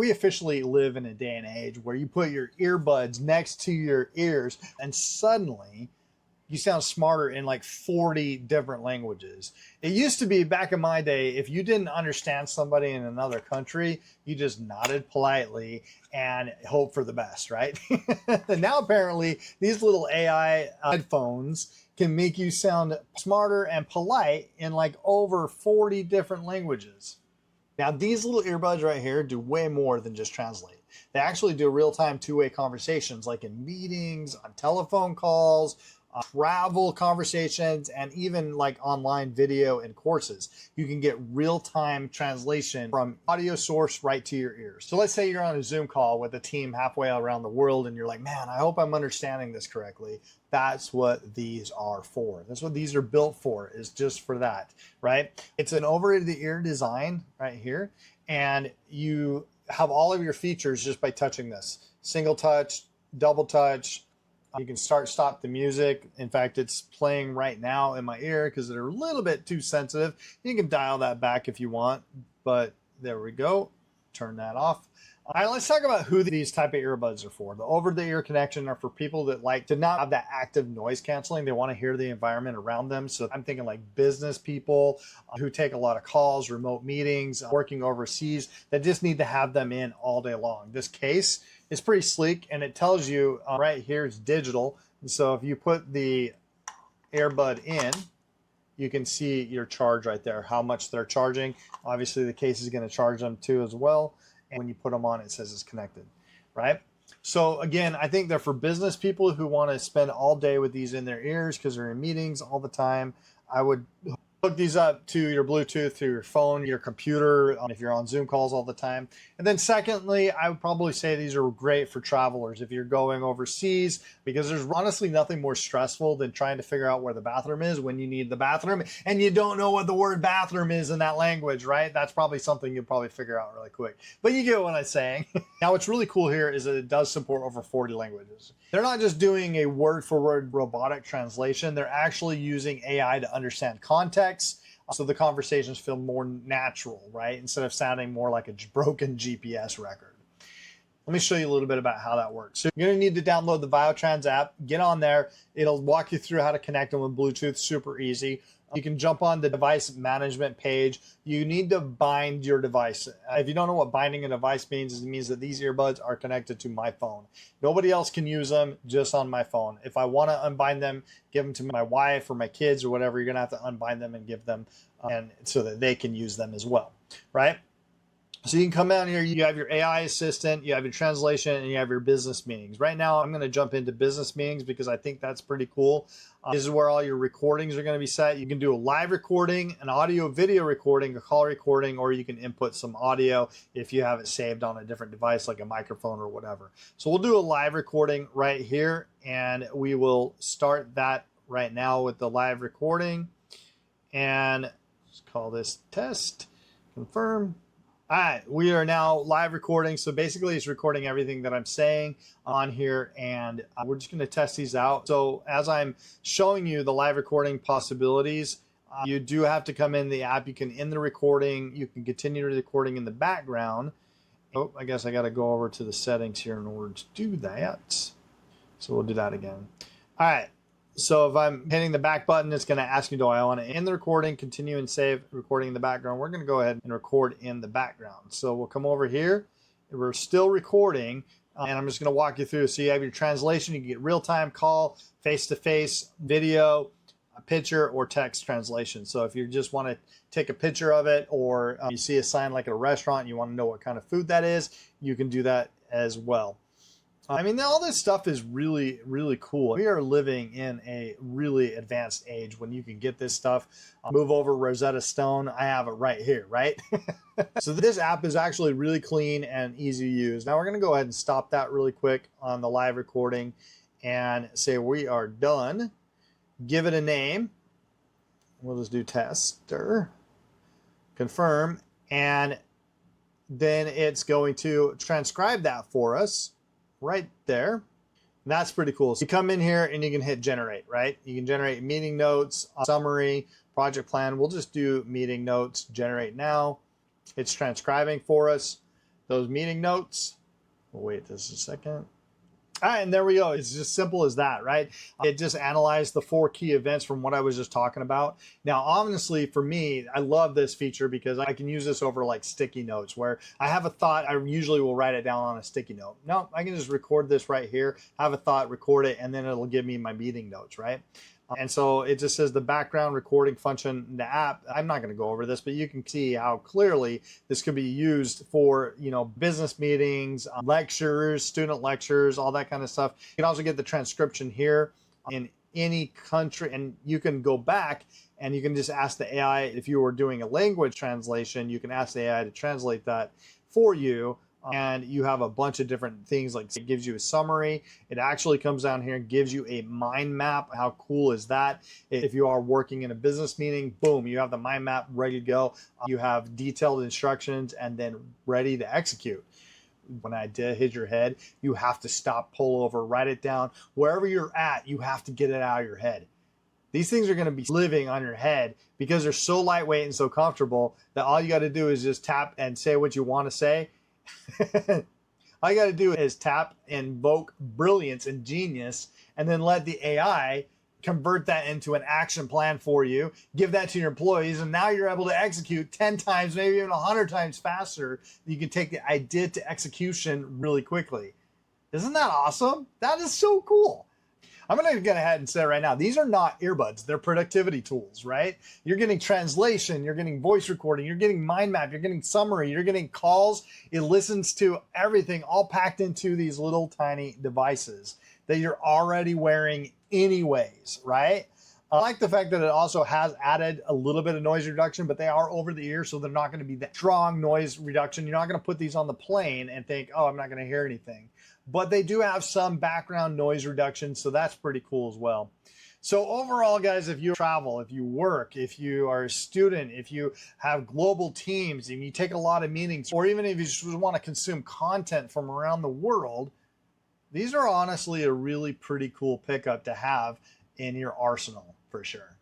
We officially live in a day and age where you put your earbuds next to your ears and suddenly you sound smarter in like 40 different languages. It used to be back in my day, if you didn't understand somebody in another country, you just nodded politely and hope for the best, right? And now apparently these little AI headphones can make you sound smarter and polite in like over 40 different languages. Now, these little earbuds right here do way more than just translate. They actually do real-time two-way conversations, like in meetings, on telephone calls, travel conversations, and even like online video and courses. You can get real-time translation from audio source right to your ears. So let's say you're on a Zoom call with a team halfway around the world and you're like, man, I hope I'm understanding this correctly. That's what these are for. That's what these are built for, is just for that, right? It's an over-the-ear design right here, and you have all of your features just by touching this. Single touch, double touch. You can stop the music. In fact, it's playing right now in my ear because they're a little bit too sensitive. You can dial that back if you want, but there we go. Turn that off. All right, let's talk about who these type of earbuds are for. The over-the-ear connection are for people that like to not have that active noise canceling. They want to hear the environment around them. So I'm thinking like business people who take a lot of calls, remote meetings, working overseas, that just need to have them in all day long. This case is pretty sleek, and it tells you right here it's digital. And so if you put the earbud in, you can see your charge right there, how much they're charging. Obviously the case is going to charge them too as well. And when you put them on, it says it's connected, right? So again, I think they're for business people who want to spend all day with these in their ears because they're in meetings all the time. I would hook these up to your Bluetooth, to your phone, your computer, if you're on Zoom calls all the time. And then secondly, I would probably say these are great for travelers if you're going overseas, because there's honestly nothing more stressful than trying to figure out where the bathroom is when you need the bathroom and you don't know what the word bathroom is in that language, right? That's probably something you'll probably figure out really quick. But you get what I'm saying. Now, what's really cool here is that it does support over 40 languages. They're not just doing a word-for-word robotic translation. They're actually using AI to understand context, so the conversations feel more natural, right? Instead of sounding more like a broken GPS record. Let me show you a little bit about how that works. So you're going to need to download the VioTrans app, get on there. It'll walk you through how to connect them with Bluetooth, super easy. You can jump on the device management page. You need to bind your device. If you don't know what binding a device means, it means that these earbuds are connected to my phone. Nobody else can use them, just on my phone. If I want to unbind them, give them to my wife or my kids or whatever, you're going to have to unbind them and give them, and so that they can use them as well, right? So you can come down here, you have your AI assistant, you have your translation, and you have your business meetings. Right now, I'm going to jump into business meetings because I think that's pretty cool. This is where all your recordings are going to be set. You can do a live recording, an audio video recording, a call recording, or you can input some audio if you have it saved on a different device like a microphone or whatever. So we'll do a live recording right here, and we will start that right now with the live recording. And let's call this test, confirm. All right, we are now live recording. So basically it's recording everything that I'm saying on here, and we're just gonna test these out. So as I'm showing you the live recording possibilities, you do have to come in the app. You can end the recording. You can continue the recording in the background. Oh, I guess I gotta go over to the settings here in order to do that. So we'll do that again. All right. So if I'm hitting the back button, it's going to ask me, do I want to end the recording, continue and save recording in the background? We're going to go ahead and record in the background. So we'll come over here. We're still recording, and I'm just going to walk you through. So you have your translation. You can get real-time call, face-to-face, video, a picture, or text translation. So if you just want to take a picture of it, or you see a sign like at a restaurant and you want to know what kind of food that is, you can do that as well. I mean, all this stuff is really, really cool. We are living in a really advanced age when you can get this stuff. Move over Rosetta Stone. I have it right here, right? So this app is actually really clean and easy to use. Now we're going to go ahead and stop that really quick on the live recording and say we are done. Give it a name. We'll just do tester. Confirm. And then it's going to transcribe that for us. Right there. And that's pretty cool. So you come in here and you can hit generate, right? You can generate meeting notes, summary, project plan. We'll just do meeting notes, generate now. It's transcribing for us. those meeting notes. We'll wait just a second. All right, and there we go. It's just simple as that, right? It just analyzed the 4 key events from what I was just talking about. Now, honestly, for me, I love this feature because I can use this over like sticky notes where I have a thought, I usually will write it down on a sticky note. No, I can just record this right here, have a thought, record it, and then it'll give me my meeting notes, right? And so it just says the background recording function in the app. I'm not going to go over this, but you can see how clearly this could be used for, business meetings, lectures, student lectures, all that kind of stuff. You can also get the transcription here in any country, and you can go back and you can just ask the AI, if you were doing a language translation, you can ask the AI to translate that for you. And you have a bunch of different things, like it gives you a summary. It actually comes down here and gives you a mind map. How cool is that? If you are working in a business meeting, boom, you have the mind map ready to go. You have detailed instructions and then ready to execute. When I did hit your head, you have to stop, pull over, write it down. Wherever you're at, you have to get it out of your head. These things are going to be living on your head because they're so lightweight and so comfortable that all you got to do is just tap and say what you want to say. All you got to do is tap, invoke brilliance and genius, and then let the AI convert that into an action plan for you, give that to your employees, and now you're able to execute 10 times, maybe even 100 times faster. You can take the idea to execution really quickly. Isn't that awesome? That is so cool. I'm going to go ahead and say right now, these are not earbuds. They're productivity tools, right? You're getting translation, you're getting voice recording, you're getting mind map, you're getting summary, you're getting calls. It listens to everything all packed into these little tiny devices that you're already wearing anyways, right? I like the fact that it also has added a little bit of noise reduction, but they are over the ear, so they're not going to be that strong noise reduction. You're not going to put these on the plane and think, oh, I'm not going to hear anything. But they do have some background noise reduction, so that's pretty cool as well. So overall, guys, if you travel, if you work, if you are a student, if you have global teams, and you take a lot of meetings, or even if you just want to consume content from around the world, these are honestly a really pretty cool pickup to have in your arsenal for sure.